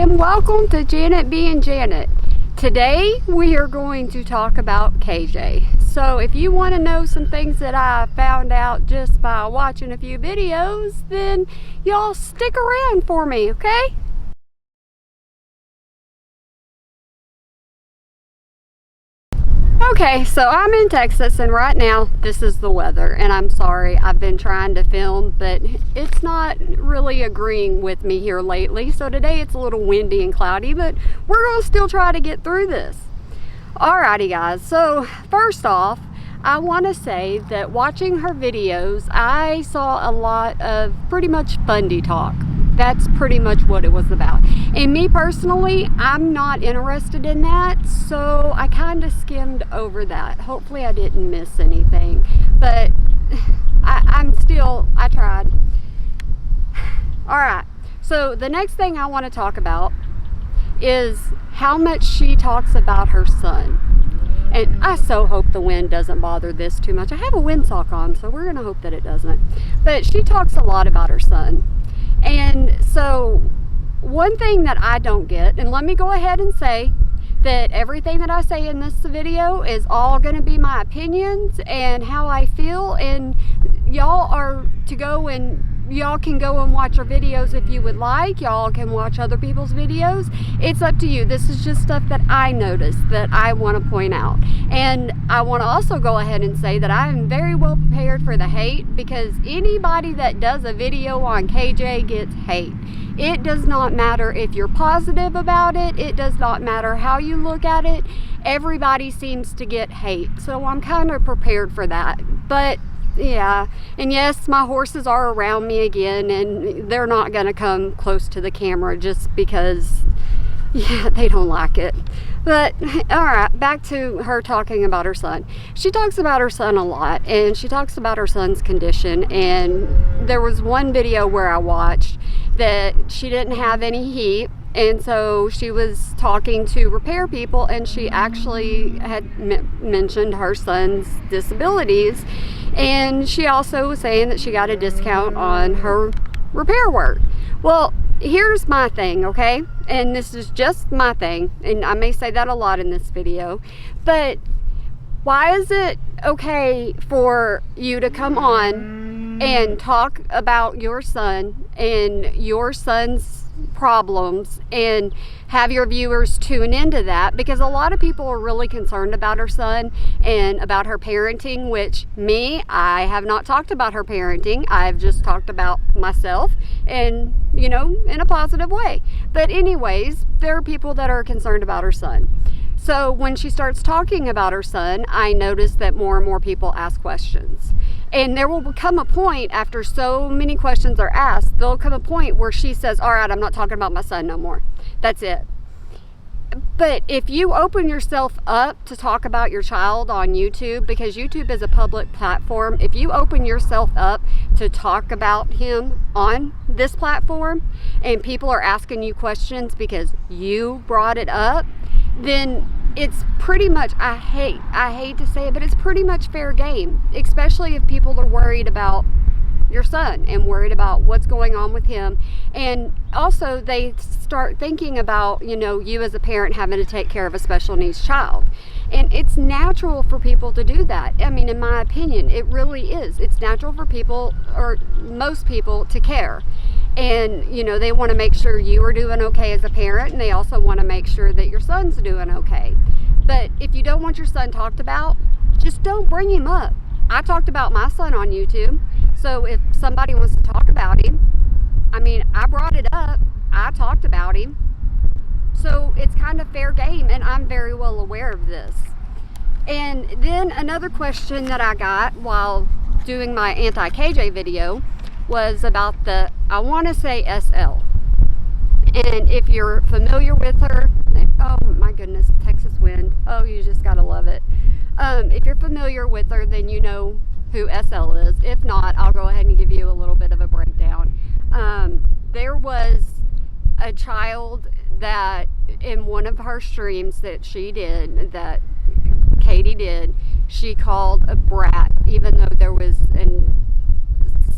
and welcome to Janet being Janet. Today we are going to talk about KJ. So if you want to know some things that I found out just by watching a few videos, then y'all stick around for me, okay? Okay, so I'm in Texas, and right now this is the weather, and I'm sorry, I've been trying to film, but it's not really agreeing with me here lately. So today it's a little windy and cloudy, but we're gonna still try to get through this. Alrighty guys, so first off, I want to say that watching her videos, I saw a lot of pretty much fundy talk. That's pretty much what it was about. And me personally, I'm not interested in that, so I kind of skimmed over that. Hopefully I didn't miss anything, but I tried. Alright, so the next thing I want to talk about is how much she talks about her son. And I so hope the wind doesn't bother this too much. I have a windsock on, so we're going to hope that it doesn't. But she talks a lot about her son. And so one thing that I don't get, and let me go ahead and say that everything that I say in this video is all going to be my opinions and how I feel, and y'all are to go and y'all can go and watch our videos if you would like. Y'all can watch other people's videos. It's up to you. This is just stuff that I noticed that I want to point out. And I want to also go ahead and say that I am very well prepared for the hate, because anybody that does a video on KJ gets hate. It does not matter if you're positive about it. It does not matter how you look at it. Everybody seems to get hate. So I'm kind of prepared for that. But yeah, and yes, my horses are around me again, and they're not going to come close to the camera just because, yeah, they don't like it. But alright, back to her talking about her son. She talks about her son a lot, and she talks about her son's condition. And there was one video where I watched that she didn't have any heat, and so she was talking to repair people, and she actually had mentioned her son's disabilities, and she also was saying that she got a discount on her repair work. Well, here's my thing, okay? And this is just my thing, and I may say that a lot in this video, but why is it okay for you to come on and talk about your son and your son's problems and have your viewers tune into that? Because a lot of people are really concerned about her son and about her parenting, which I have not talked about her parenting. I've just talked about myself, and you know, in a positive way. But anyways, there are people that are concerned about her son. So when she starts talking about her son, I notice that more and more people ask questions. And there will come a point, after so many questions are asked, there'll come a point where she says, all right, I'm not talking about my son no more. That's it. But if you open yourself up to talk about your child on YouTube, because YouTube is a public platform, if you open yourself up to talk about him on this platform and people are asking you questions because you brought it up, then it's pretty much, I hate to say it, but it's pretty much fair game, especially if people are worried about your son and worried about what's going on with him. And also they start thinking about, you know, you as a parent having to take care of a special needs child. And it's natural for people to do that. I mean, in my opinion, it really is. It's natural for people, or most people, to care. And, you know, they want to make sure you are doing okay as a parent, and they also want to make sure that your son's doing okay. But if you don't want your son talked about, just don't bring him up. I talked about my son on YouTube, so if somebody wants to talk about him, I mean, I brought it up, I talked about him, so it's kind of fair game, and I'm very well aware of this. And then another question that I got while doing my anti-KJ video was about the, I want to say, SL. And if you're familiar with her, oh my goodness, Texas wind, oh, you just gotta love it. If you're familiar with her, then you know who SL is. If not, I'll go ahead and give you a little bit of a breakdown. There was a child that in one of her streams that she did, that Katie did, she called a brat, even though there was an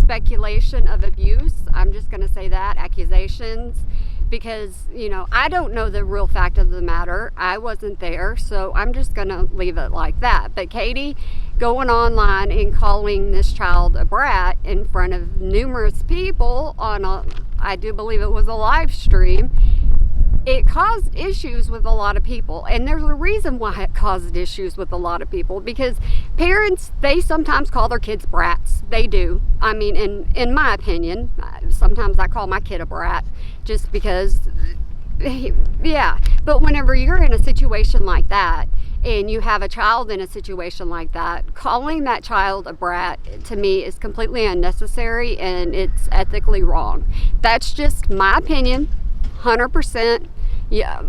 speculation of abuse. I'm just going to say that, accusations because, you know, I don't know the real fact of the matter. I wasn't there, so I'm just going to leave it like that. But Katie going online and calling this child a brat in front of numerous people on I do believe it was a live stream, it caused issues with a lot of people. And there's a reason why it caused issues with a lot of people, because parents, they sometimes call their kids brats. They do. I mean, in my opinion, sometimes I call my kid a brat just because, yeah. But whenever you're in a situation like that, and you have a child in a situation like that, calling that child a brat, to me, is completely unnecessary, and it's ethically wrong. That's just my opinion. 100%. Yeah,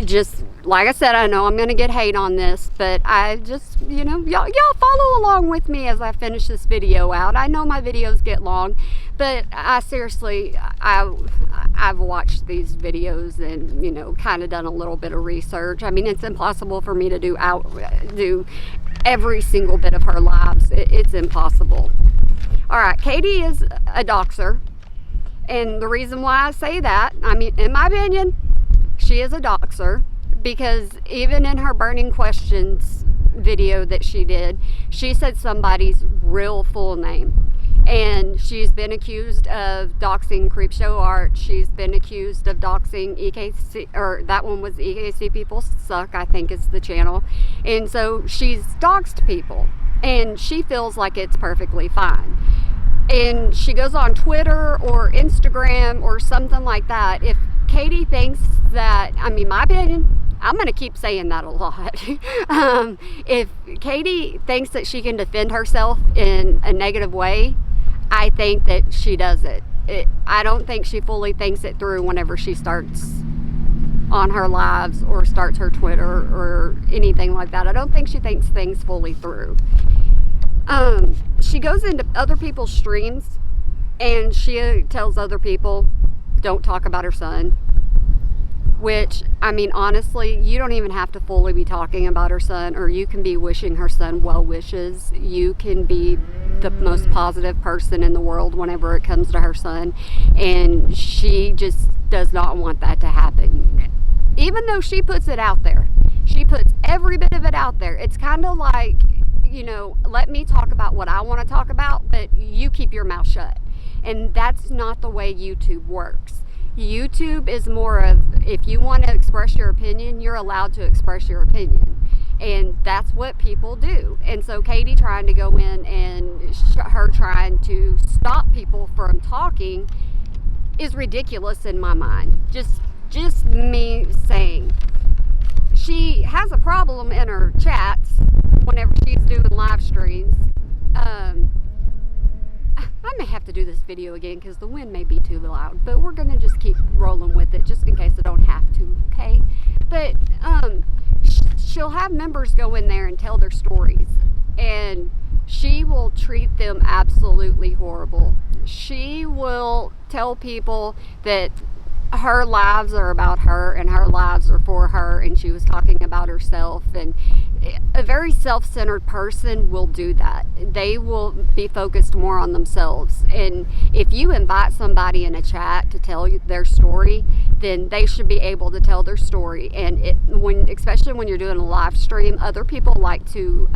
just like I said, I know I'm gonna get hate on this, but I just, you know, y'all follow along with me as I finish this video out. I know my videos get long, but I seriously, I've watched these videos and, you know, kind of done a little bit of research. I mean, it's impossible for me to do every single bit of her lives. It's impossible. All right, Katie is a doxer. And the reason why I say that, I mean, in my opinion, she is a doxer, because even in her Burning Questions video that she did, she said somebody's real full name. And she's been accused of doxing Creepshow Art. She's been accused of doxing EKC, or that one was EKC People Suck, I think is the channel. And so she's doxed people, and she feels like it's perfectly fine. And she goes on Twitter or Instagram or something like that. If Katie thinks that, I mean, my opinion, I'm going to keep saying that a lot. If Katie thinks that she can defend herself in a negative way, I think that she does it. I don't think she fully thinks it through whenever she starts on her lives or starts her Twitter or anything like that. I don't think she thinks things fully through. She goes into other people's streams and she tells other people, don't talk about her son. Which, I mean, honestly, you don't even have to fully be talking about her son, or you can be wishing her son well wishes. You can be the most positive person in the world whenever it comes to her son. And she just does not want that to happen. Even though she puts it out there. She puts every bit of it out there. It's kind of like, you know, let me talk about what I want to talk about, but you keep your mouth shut. And that's not the way YouTube works. YouTube is more of, if you want to express your opinion, you're allowed to express your opinion. And that's what people do. And so Katie trying to go in and her trying to stop people from talking is ridiculous in my mind. Just me saying. She has a problem in her chats whenever she's doing live streams. I may have to do this video again because the wind may be too loud, but we're going to just keep rolling with it just in case I don't have to, okay? But she'll have members go in there and tell their stories, and she will treat them absolutely horrible. She will tell people that her lives are about her and her lives are for her, and she was talking about herself. And a very self-centered person will do that. They will be focused more on themselves. And if you invite somebody in a chat to tell you their story, then they should be able to tell their story. And especially when you're doing a live stream, other people like to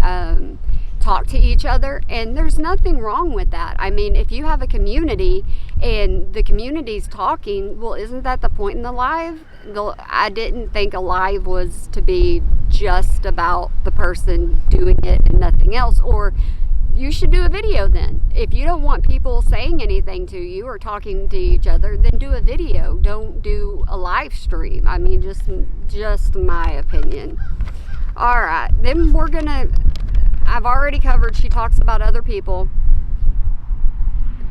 talk to each other, and there's nothing wrong with that. I mean, if you have a community and the community's talking, well, isn't that the point in the live? I didn't think a live was to be just about the person doing it and nothing else. Or you should do a video then. If you don't want people saying anything to you or talking to each other, then do a video. Don't do a live stream. I mean, just my opinion. All right, then we're gonna, I've already covered, she talks about other people.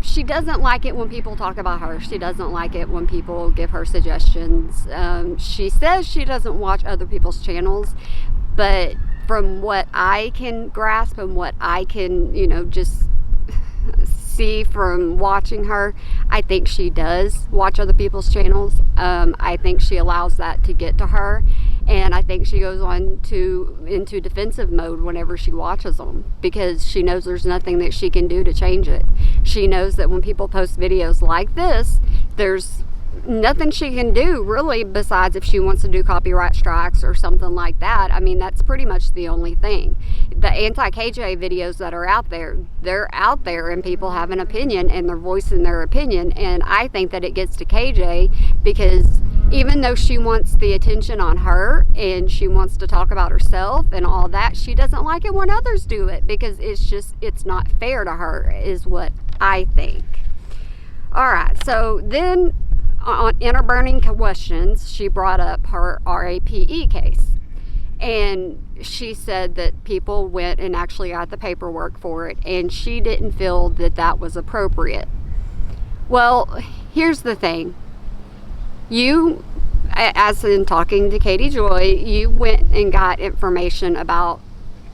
She doesn't like it when people talk about her. She doesn't like it when people give her suggestions. She says she doesn't watch other people's channels, but from what I can grasp and what I can, just see from watching her, I think she does watch other people's channels. I think she allows that to get to her. And I think she goes on into defensive mode whenever she watches them, because she knows there's nothing that she can do to change it. She knows that when people post videos like this, there's nothing she can do really, besides if she wants to do copyright strikes or something like that. I mean, that's pretty much the only thing. The anti-KJ videos that are out there, they're out there, and people have an opinion and they're voicing their opinion. And I think that it gets to KJ because even though she wants the attention on her and she wants to talk about herself and all that, she doesn't like it when others do it, because it's not fair to her, is what I think. All right, so then in her burning questions, she brought up her RAPE case. And she said that people went and actually got the paperwork for it, and she didn't feel that that was appropriate. Well, here's the thing. You, as in talking to Katie Joy, you went and got information about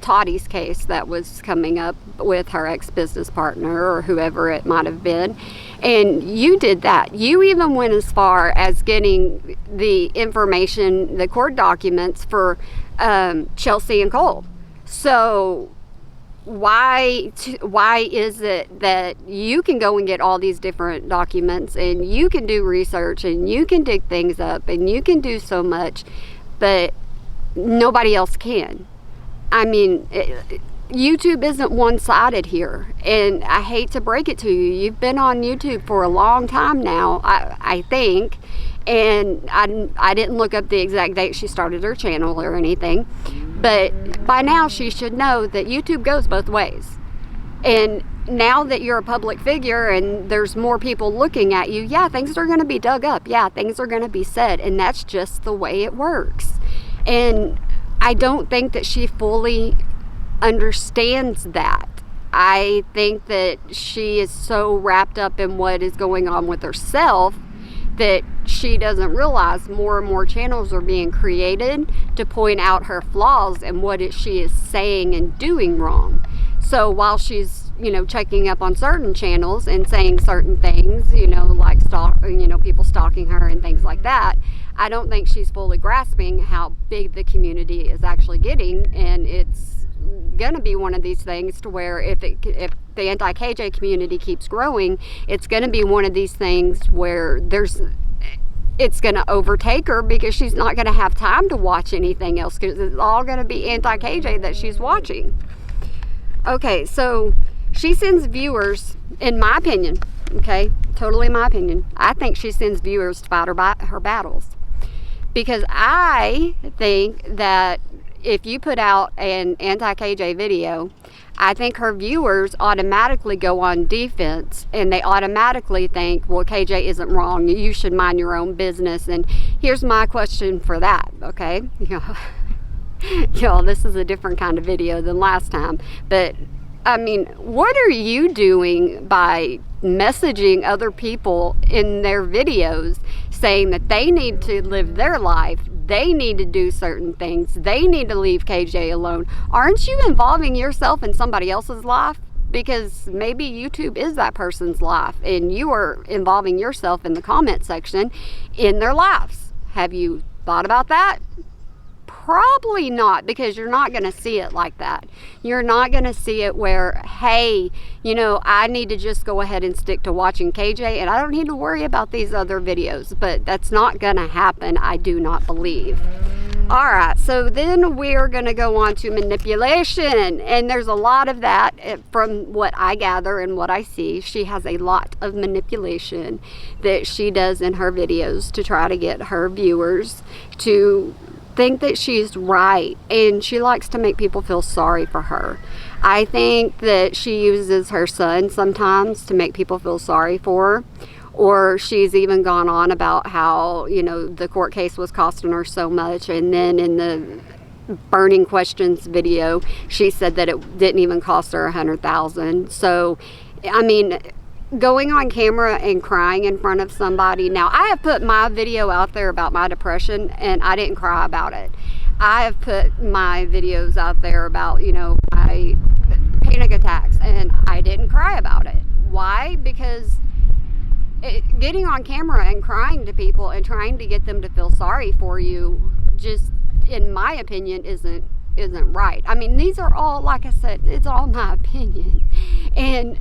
Tottie's case that was coming up with her ex-business partner or whoever it might have been, and you did that. You even went as far as getting the information, the court documents for Chelsea and Cole. So why is it that you can go and get all these different documents and you can do research and you can dig things up and you can do so much, but nobody else can? I mean, YouTube isn't one-sided here, and I hate to break it to you. You've been on YouTube for a long time now, I think, and I didn't look up the exact date she started her channel or anything, but by now she should know that YouTube goes both ways. And now that you're a public figure and there's more people looking at you, yeah, things are going to be dug up. Yeah, things are going to be said, and that's just the way it works. And I don't think that she fully understands that. I think that she is so wrapped up in what is going on with herself that she doesn't realize more and more channels are being created to point out her flaws and what she is saying and doing wrong. So while she's, checking up on certain channels and saying certain things, like people stalking her and things like that, I don't think she's fully grasping how big the community is actually getting, and it's going to be one of these things to where if the anti-KJ community keeps growing, it's going to be one of these things where it's going to overtake her, because she's not going to have time to watch anything else, because it's all going to be anti-KJ that she's watching. Okay, so she sends viewers, in my opinion, okay, totally my opinion, I think she sends viewers to fight her battles. Because I think that if you put out an anti-KJ video, I think her viewers automatically go on defense, and they automatically think, well, KJ isn't wrong, you should mind your own business. And here's my question for that, okay? Y'all, this is a different kind of video than last time, but I mean, what are you doing by messaging other people in their videos saying that they need to live their life, they need to do certain things, they need to leave KJ alone? Aren't you involving yourself in somebody else's life? Because maybe YouTube is that person's life, and you are involving yourself in the comment section in their lives. Have you thought about that? Probably not, because you're not going to see it like that. You're not going to see it where, hey, I need to just go ahead and stick to watching KJ and I don't need to worry about these other videos. But that's not going to happen, I do not believe. All right, so then we're going to go on to manipulation, and there's a lot of that from what I gather and what I see. She has a lot of manipulation that she does in her videos to try to get her viewers to think that she's right, and she likes to make people feel sorry for her. I think that she uses her son sometimes to make people feel sorry for her, or she's even gone on about how the court case was costing her so much, and then in the burning questions video she said that it didn't even cost her $100,000. So I mean, going on camera and crying in front of somebody. Now, I have put my video out there about my depression, and I didn't cry about it. I have put my videos out there about, my panic attacks, and I didn't cry about it. Why? Because getting on camera and crying to people and trying to get them to feel sorry for you, just, in my opinion, isn't right. I mean, these are all, like I said, it's all my opinion. And,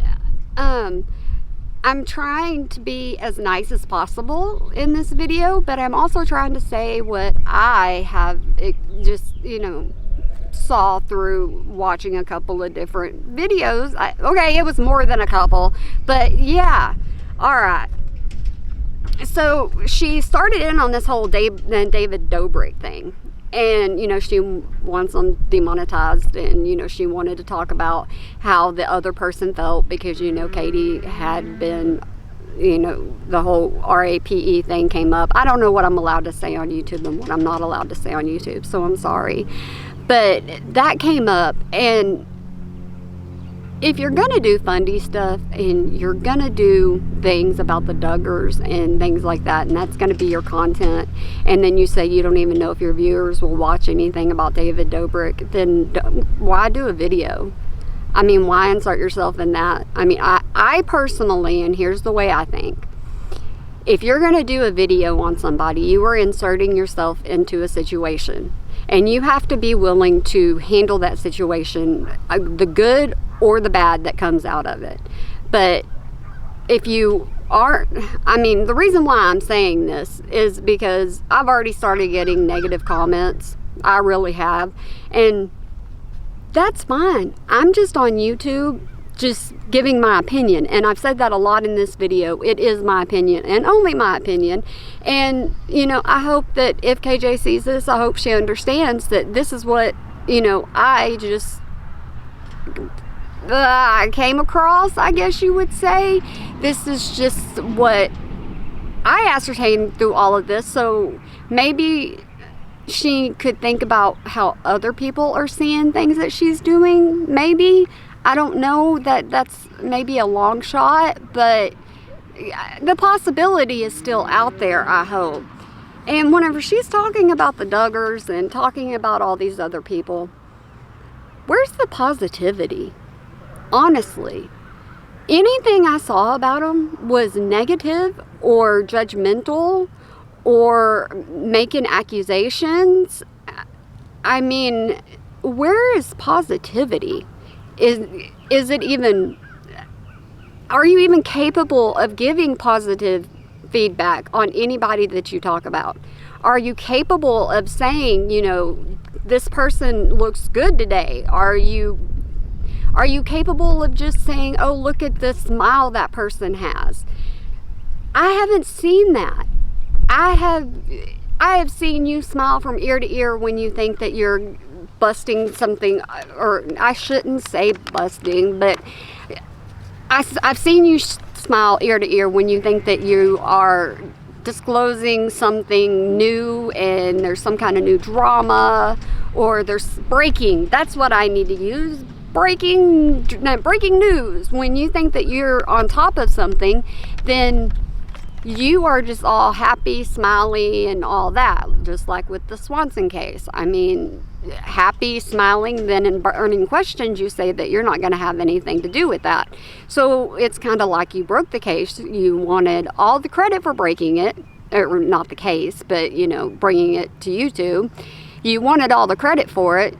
I'm trying to be as nice as possible in this video, but I'm also trying to say what I have just, saw through watching a couple of different videos. Okay, it was more than a couple, but yeah. All right. So she started in on this whole David Dobrik thing. And, she wants them demonetized, and, she wanted to talk about how the other person felt because, Katie had been, the whole RAPE thing came up. I don't know what I'm allowed to say on YouTube and what I'm not allowed to say on YouTube, so I'm sorry. But that came up, and if you're going to do fundy stuff and you're going to do things about the Duggars and things like that, and that's going to be your content, and then you say you don't even know if your viewers will watch anything about David Dobrik, then why do a video? I mean, why insert yourself in that? I mean, I personally, and here's the way I think, if you're going to do a video on somebody, you are inserting yourself into a situation, and you have to be willing to handle that situation, the good or the bad that comes out of it. But if you aren't, the reason why I'm saying this is because I've already started getting negative comments. I really have. And that's fine. I'm just on YouTube just giving my opinion. And I've said that a lot in this video. It is my opinion and only my opinion. And, I hope that if KJ sees this, I hope she understands that this is what, I came across, I guess you would say. This is just what I ascertained through all of this. So maybe she could think about how other people are seeing things that she's doing. Maybe. I don't know, that's maybe a long shot, but the possibility is still out there, I hope. And whenever she's talking about the Duggars and talking about all these other people, where's the positivity? Honestly, anything I saw about them was negative or judgmental or making accusations. I mean, where is positivity? Is it even, are you even capable of giving positive feedback on anybody that you talk about? Are you capable of saying, this person looks good today? Are you capable of just saying, oh, look at the smile that person has? I haven't seen that. I have seen you smile from ear to ear when you think that you're busting something, or I shouldn't say busting, but I've seen you smile ear to ear when you think that you are disclosing something new and there's some kind of new drama, or there's breaking. That's what I need to use. Breaking news. When you think that you're on top of something, then you are just all happy, smiley, and all that. Just like with the Swanson case. I mean, happy, smiling, then in burning questions, you say that you're not going to have anything to do with that. So it's kind of like you broke the case. You wanted all the credit for breaking it, or not the case, but, bringing it to YouTube. You wanted all the credit for it.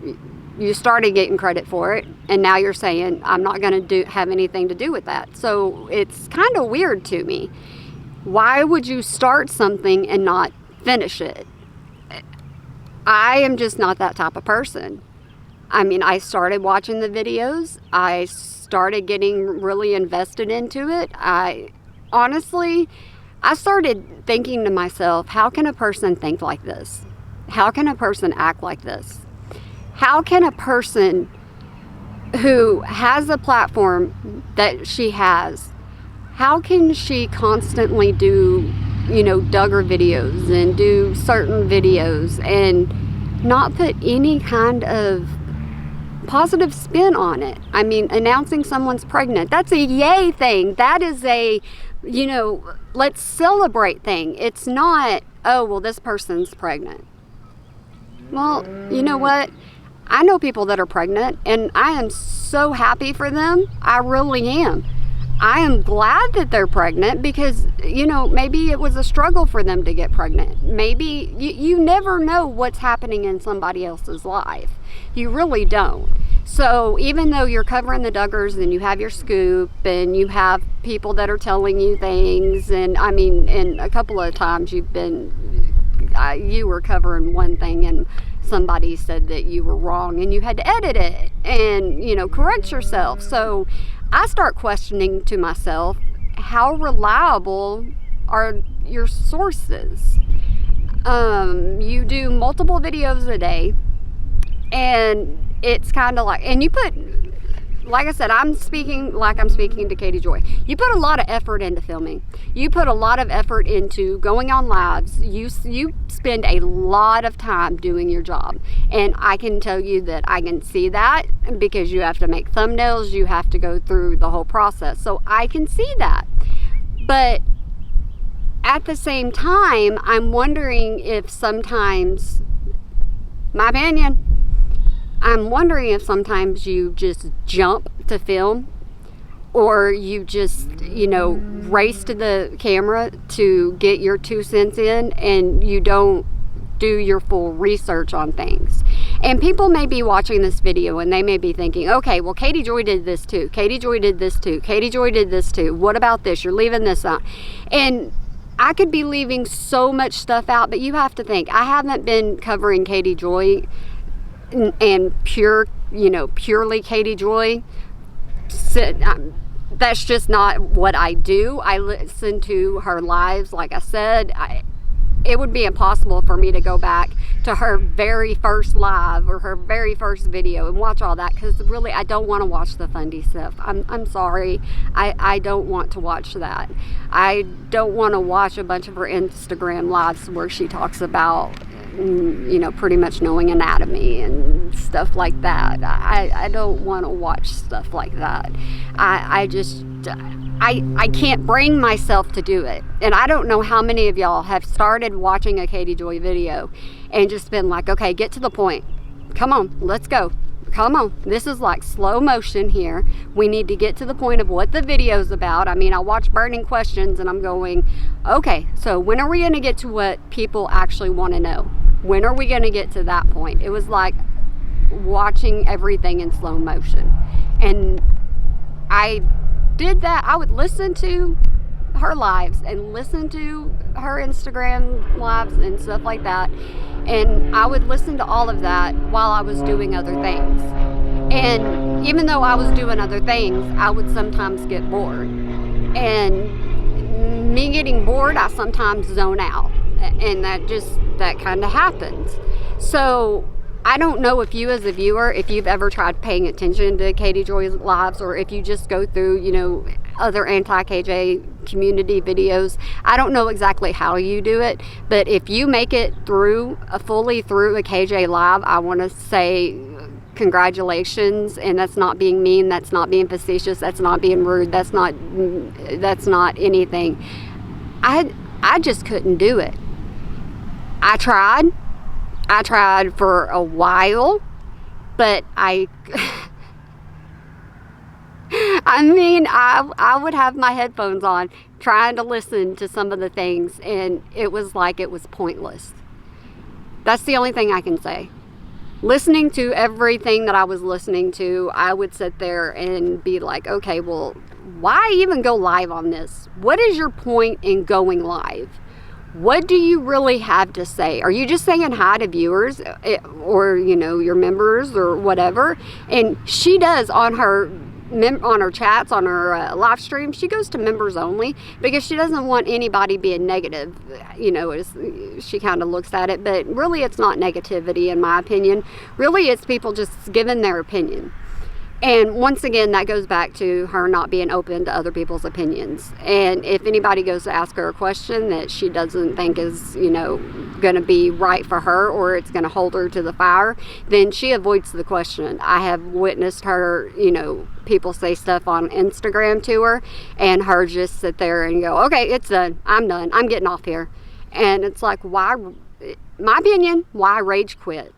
You started getting credit for it, and now you're saying, I'm not going to have anything to do with that. So it's kind of weird to me. Why would you start something and not finish it? I am just not that type of person. I mean, I started watching the videos. I started getting really invested into it. I started thinking to myself, how can a person think like this? How can a person act like this? How can a person who has a platform that she has, how can she constantly do, Duggar videos and do certain videos and not put any kind of positive spin on it? I mean, announcing someone's pregnant, that's a yay thing. That is a, let's celebrate thing. It's not, oh, well, this person's pregnant. Well, you know what? I know people that are pregnant, and I am so happy for them. I really am. I am glad that they're pregnant because, maybe it was a struggle for them to get pregnant. Maybe you never know what's happening in somebody else's life. You really don't. So even though you're covering the Duggars and you have your scoop and you have people that are telling you things, and I mean, and a couple of times you were covering one thing and somebody said that you were wrong and you had to edit it and, you know, correct yourself. So I start questioning to myself, how reliable are your sources? You do multiple videos a day, and it's kind of like, and you put, like I said, I'm speaking to Katie Joy. You put a lot of effort into filming. You put a lot of effort into going on lives. You spend a lot of time doing your job. And I can tell you that I can see that, because you have to make thumbnails. You have to go through the whole process. So I can see that. But at the same time, I'm wondering if sometimes, my opinion, I'm wondering if sometimes you just jump to film, or you just, you know, race to the camera to get your 2 cents in, and you don't do your full research on things. And people may be watching this video and they may be thinking, okay, well, Katie Joy did this too. Katie Joy did this too. Katie Joy did this too. What about this? You're leaving this out. And I could be leaving so much stuff out, but you have to think, I haven't been covering Katie Joy and purely Katie Joy. That's just not what I do. I listen to her lives. Like I said, it would be impossible for me to go back to her very first live or her very first video and watch all that, because really I don't want to watch the fundy stuff. I'm sorry, I don't want to watch that. I don't want to watch a bunch of her Instagram lives where she talks about, you know, pretty much knowing anatomy and stuff like that. I don't want to watch stuff like that. I can't bring myself to do it. And I don't know how many of y'all have started watching a Katie Joy video and just been like, okay, get to the point. Come on, let's go. Come on. This is like slow motion here. We need to get to the point of what the video's about. I mean, I watch Burning Questions and I'm going, okay, so when are we going to get to what people actually want to know? When are we going to get to that point? It was like watching everything in slow motion. And I did that. I would listen to her lives and listen to her Instagram lives and stuff like that. And I would listen to all of that while I was doing other things. And even though I was doing other things, I would sometimes get bored. And me getting bored, I sometimes zone out. And that kind of happens. So I don't know if you as a viewer, if you've ever tried paying attention to Katie Joy's lives, or if you just go through, you know, other anti-KJ community videos. I don't know exactly how you do it, but if you make it fully through a KJ live, I want to say congratulations. And that's not being mean, that's not being facetious, that's not being rude, that's not anything. I just couldn't do it. I tried for a while, but I mean, I would have my headphones on trying to listen to some of the things, and it was like it was pointless. That's the only thing I can say. Listening to everything that I was listening to, I would sit there and be like, okay, well, why even go live on this? What is your point in going live? What do you really have to say? Are you just saying hi to viewers or, you know, your members or whatever? And she does on her chats, on her live stream, she goes to members only, because she doesn't want anybody being negative, you know, as she kind of looks at it. But really, it's not negativity, in my opinion. Really, it's people just giving their opinion. And once again, that goes back to her not being open to other people's opinions. And if anybody goes to ask her a question that she doesn't think is, you know, going to be right for her, or it's going to hold her to the fire, then she avoids the question. I have witnessed her, you know, people say stuff on Instagram to her, and her just sit there and go, okay, it's done. I'm done. I'm getting off here. And it's like, why, my opinion, why rage quit?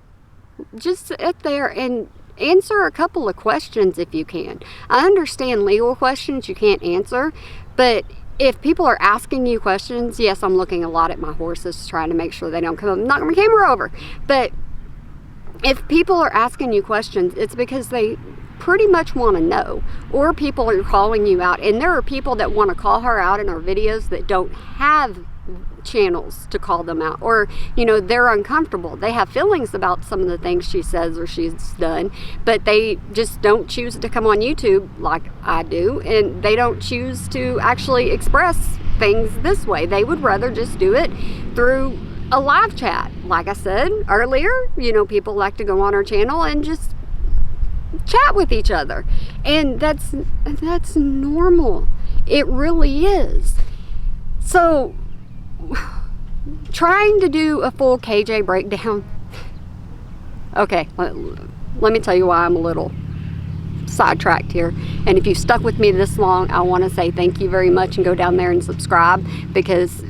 Just sit there and answer a couple of questions if you can. I understand legal questions you can't answer, but if people are asking you questions, yes, I'm looking a lot at my horses trying to make sure they don't come up and knock my camera over. But if people are asking you questions, it's because they pretty much want to know, or people are calling you out. And there are people that want to call her out in her videos that don't have channels to call them out, or they're uncomfortable, they have feelings about some of the things she says or she's done, but they just don't choose to come on YouTube like I do, and they don't choose to actually express things this way. They would rather just do it through a live chat. Like I said earlier, people like to go on our channel and just chat with each other, and that's normal. It really is. So trying to do a full KJ breakdown, okay, let me tell you why I'm a little sidetracked here. And if you've stuck with me this long, I want to say thank you very much, and go down there and subscribe, because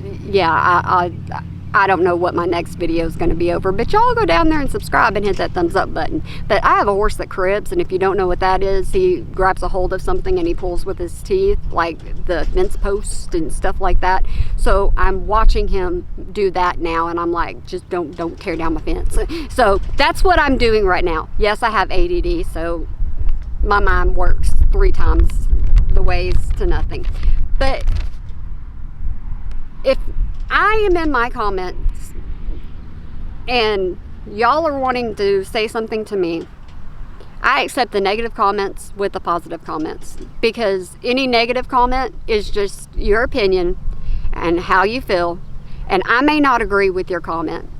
I don't know what my next video is going to be over, but y'all go down there and subscribe and hit that thumbs up button. But I have a horse that cribs, and if you don't know what that is, he grabs a hold of something and he pulls with his teeth, like the fence post and stuff like that. So I'm watching him do that now, and I'm like, just don't tear down my fence. So that's what I'm doing right now. Yes, I have ADD, so my mind works 3 times the ways to nothing. But if I am in my comments and y'all are wanting to say something to me, I accept the negative comments with the positive comments, because any negative comment is just your opinion and how you feel, and I may not agree with your comment.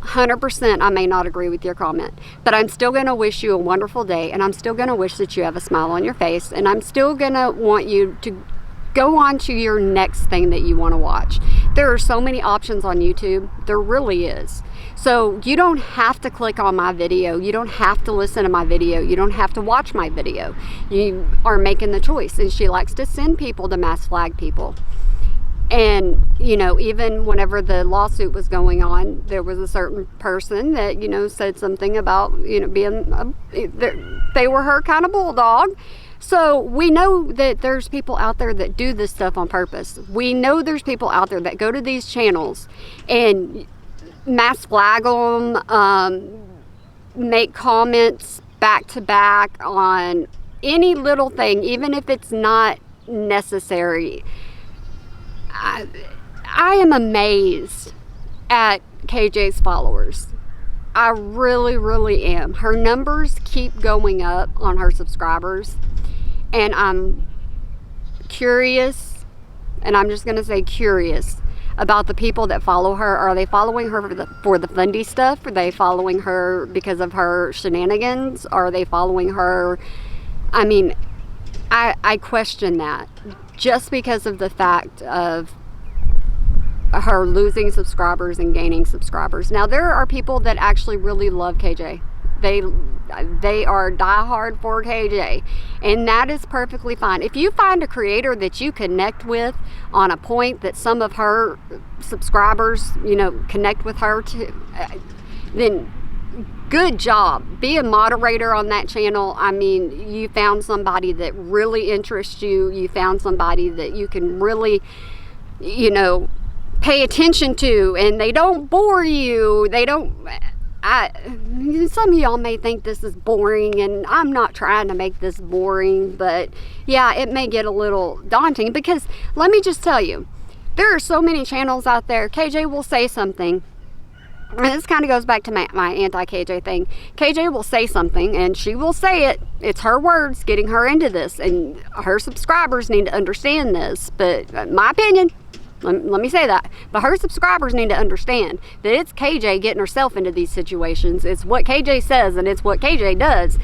100% I may not agree with your comment, but I'm still going to wish you a wonderful day, and I'm still going to wish that you have a smile on your face, and I'm still going to want you to go on to your next thing that you want to watch. There are so many options on YouTube. There really is. So you don't have to click on my video. You don't have to listen to my video. You don't have to watch my video. You are making the choice. And she likes to send people to mass flag people. And, even whenever the lawsuit was going on, there was a certain person that, said something about, being, they were her kind of bulldog. So we know that there's people out there that do this stuff on purpose. We know there's people out there that go to these channels and mass flag them, make comments back to back on any little thing, even if it's not necessary. I am amazed at KJ's followers. I really, really am. Her numbers keep going up on her subscribers. And I'm curious, and I'm just going to say curious, about the people that follow her. Are they following her for the fundy stuff? Are they following her because of her shenanigans? Are they following her? I mean, I question that, just because of the fact of her losing subscribers and gaining subscribers. Now, there are people that actually really love KJ. They are diehard for KJ, and that is perfectly fine. If you find a creator that you connect with on a point that some of her subscribers, connect with her to, then good job. Be a moderator on that channel. I mean, you found somebody that really interests you. You found somebody that you can really, pay attention to, and they don't bore you. They don't... some of y'all may think this is boring, and I'm not trying to make this boring, but yeah, it may get a little daunting, because let me just tell you, there are so many channels out there. KJ will say something, and this kind of goes back to my anti-KJ thing. KJ will say something, and she will say it. It's her words getting her into this, and her subscribers need to understand this. But my opinion, let me say that, but her subscribers need to understand that it's KJ getting herself into these situations. It's what KJ says, and it's what KJ does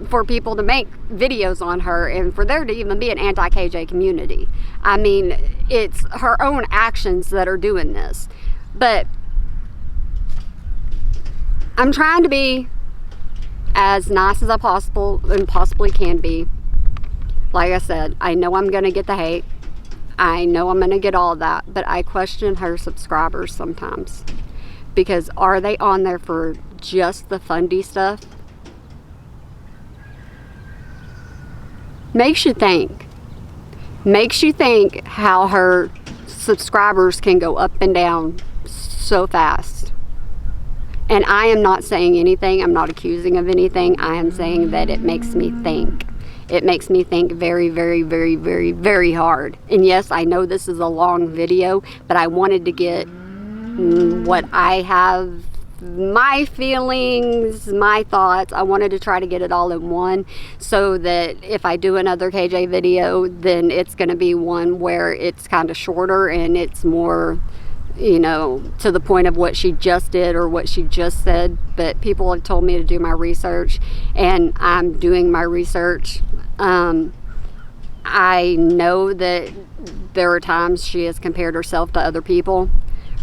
for people to make videos on her, and for there to even be an anti-KJ community. I mean, it's her own actions that are doing this. But I'm trying to be as nice as I possibly can be. Like I said, I know I'm going to get the hate. I know I'm going to get all of that, but I question her subscribers sometimes, because are they on there for just the fundy stuff? Makes you think how her subscribers can go up and down so fast. And I am not saying anything. I'm not accusing of anything. I am saying that it makes me think. It makes me think very, very, very, very, very hard. And yes, I know this is a long video, but I wanted to get what I have, my feelings, my thoughts. I wanted to try to get it all in one, so that if I do another KJ video, then it's going to be one where it's kind of shorter and it's more, you know, to the point of what she just did or what she just said. But people have told me to do my research, and I'm doing my research. I know that there are times she has compared herself to other people,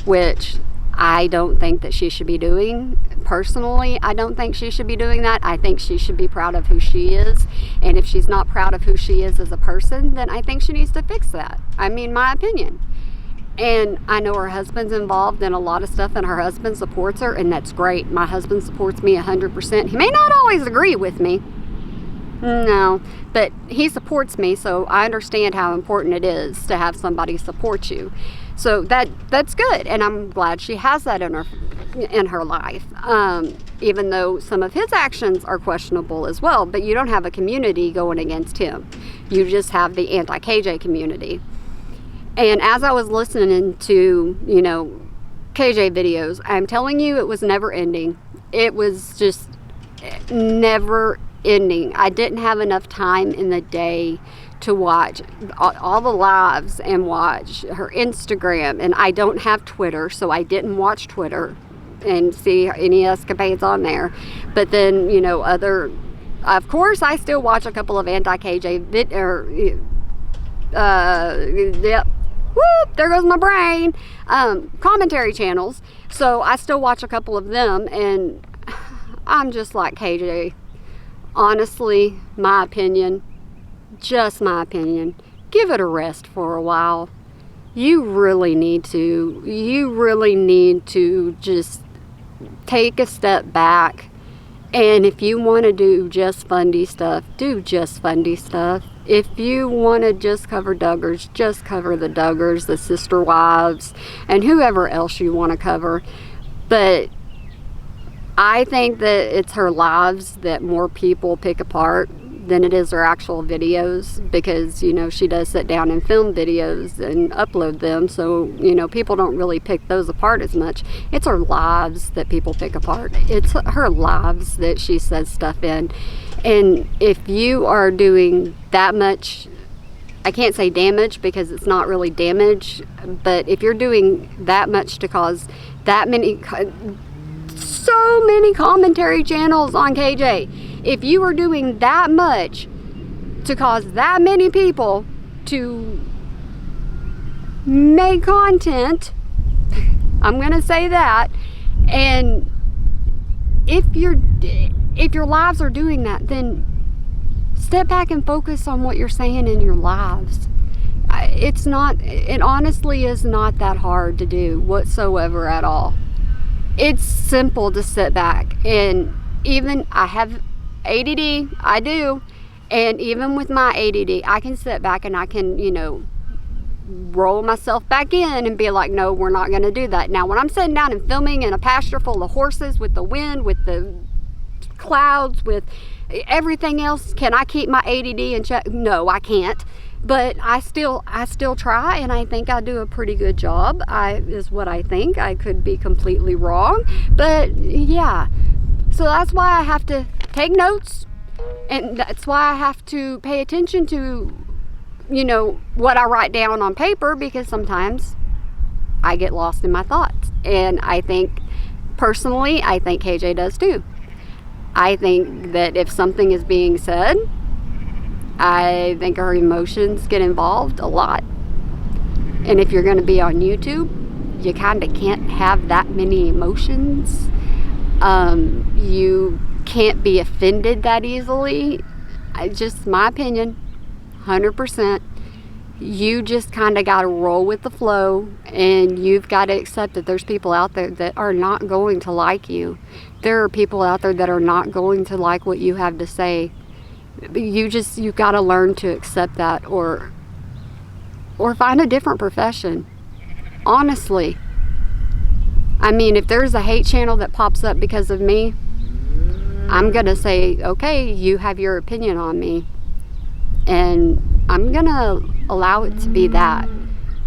which I don't think that she should be doing. Personally, I don't think she should be doing that. I think she should be proud of who she is. And if she's not proud of who she is as a person, then I think she needs to fix that. I mean, my opinion. And I know her husband's involved in a lot of stuff, and her husband supports her, and that's great. My husband supports me 100%. He may not always agree with me. No, but he supports me, so I understand how important it is to have somebody support you. So that's good, and I'm glad she has that in her life. Even though some of his actions are questionable as well, but you don't have a community going against him. You just have the anti-KJ community. And as I was listening to, you know, KJ videos, I'm telling you, it was never ending. It was just never ending. I didn't have enough time in the day to watch all the lives and watch her Instagram. And I don't have Twitter, so I didn't watch Twitter and see any escapades on there. But then, you know, of course, I still watch a couple of anti-KJ yep. Whoop, there goes my brain. Commentary channels. So I still watch a couple of them, and I'm just like, KJ, honestly, my opinion, just my opinion, give it a rest for a while. You really need to just take a step back. And if you want to do just fundy stuff, do just fundy stuff. If you want to just cover Duggars, just cover the Duggars, the sister wives, and whoever else you want to cover. But I think that it's her lives that more people pick apart than it is her actual videos, because, you know, she does sit down and film videos and upload them, so, you know, people don't really pick those apart as much. It's her lives that people pick apart. It's her lives that she says stuff in. And if you are doing that much, I can't say damage because it's not really damage, but if you're doing that much to cause that many, so many commentary channels on KJ, if you are doing that much to cause that many people to make content, I'm gonna say that, and if your lives are doing that, then step back and focus on what you're saying in your lives. It honestly is not that hard to do whatsoever at all. It's simple to sit back, and even I have ADD, I do, and even with my ADD, I can sit back and I can, you know, roll myself back in and be like, no, we're not going to do that. Now, when I'm sitting down and filming in a pasture full of horses, with the wind, with the clouds, with everything else, can I keep my ADD in check? No, I can't. But I still try, and I think I do a pretty good job. Is what I think. I could be completely wrong, but yeah. So that's why I have to take notes, and that's why I have to pay attention to, you know, what I write down on paper, because sometimes I get lost in my thoughts. And I think, personally, I think KJ does too. I think that if something is being said, I think her emotions get involved a lot. And if you're going to be on YouTube, you kind of can't have that many emotions. You can't be offended that easily. Just my opinion, 100%. You just kind of got to roll with the flow, and you've got to accept that there's people out there that are not going to like you. There are people out there that are not going to like what you have to say. You've got to learn to accept that, or find a different profession. Honestly, I mean, if there's a hate channel that pops up because of me, I'm gonna say, okay, you have your opinion on me, and I'm gonna allow it to be that,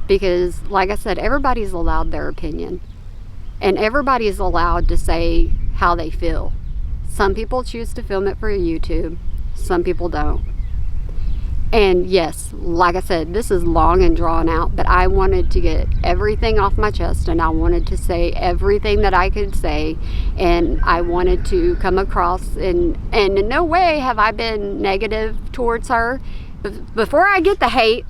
because like I said, everybody's allowed their opinion, and everybody's allowed to say how they feel. Some people choose to film it for YouTube, some people don't. And yes, like I said, this is long and drawn out, but I wanted to get everything off my chest, and I wanted to say everything that I could say, and I wanted to come across, and in no way have I been negative towards her. Before I get the hate,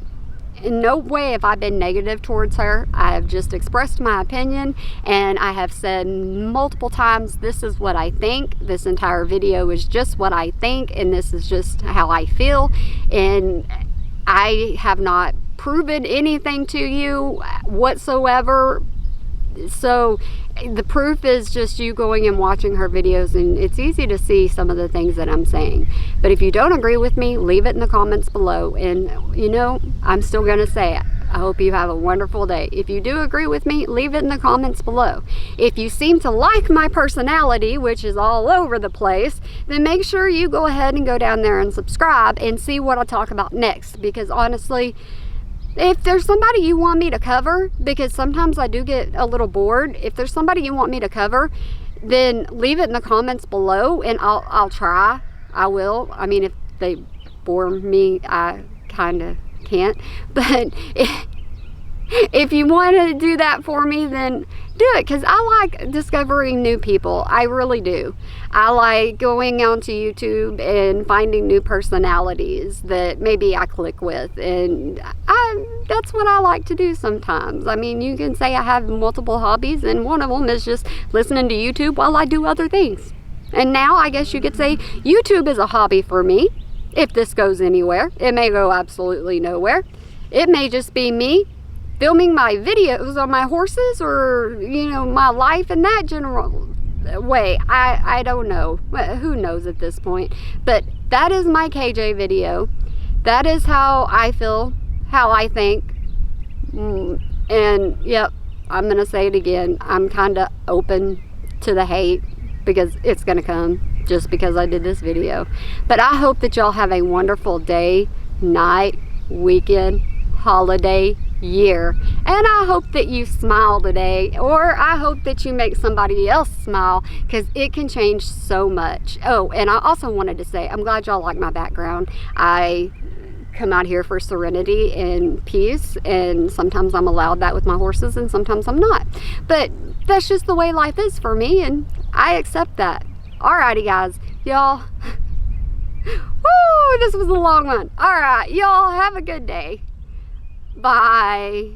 in no way have I been negative towards her. I have just expressed my opinion, and I have said multiple times, this is what I think. This entire video is just what I think, and this is just how I feel, and I have not proven anything to you whatsoever. So the proof is just you going and watching her videos, and it's easy to see some of the things that I'm saying. But if you don't agree with me, leave it in the comments below, and you know, I'm still gonna say it. I hope you have a wonderful day. If you do agree with me, leave it in the comments below. If you seem to like my personality, which is all over the place, then make sure you go ahead and go down there and subscribe and see what I talk about next, because honestly, if there's somebody you want me to cover, because sometimes I do get a little bored, if there's somebody you want me to cover, then leave it in the comments below, and I'll try. I will. I mean, if they bore me, I kind of can't. But if you want to do that for me, then do it, because I like discovering new people. I really do. I like going onto YouTube and finding new personalities that maybe I click with, and that's what I like to do sometimes. I mean, you can say I have multiple hobbies, and one of them is just listening to YouTube while I do other things. And now I guess you could say YouTube is a hobby for me. If this goes anywhere, it may go absolutely nowhere. It may just be me filming my videos on my horses, or you know, my life in that general way. I don't know. Who knows at this point? But that is my KJ video. That is how I feel, how I think. And yep, I'm gonna say it again, I'm kind of open to the hate, because it's gonna come just because I did this video. But I hope that y'all have a wonderful day, night, weekend, holiday, year, and I hope that you smile today, or I hope that you make somebody else smile, because it can change so much. Oh, and I also wanted to say, I'm glad y'all like my background. I come out here for serenity and peace, and sometimes I'm allowed that with my horses, and sometimes I'm not. But that's just the way life is for me, and I accept that. Alrighty guys, y'all. Woo, this was a long one. Alright, y'all have a good day. Bye.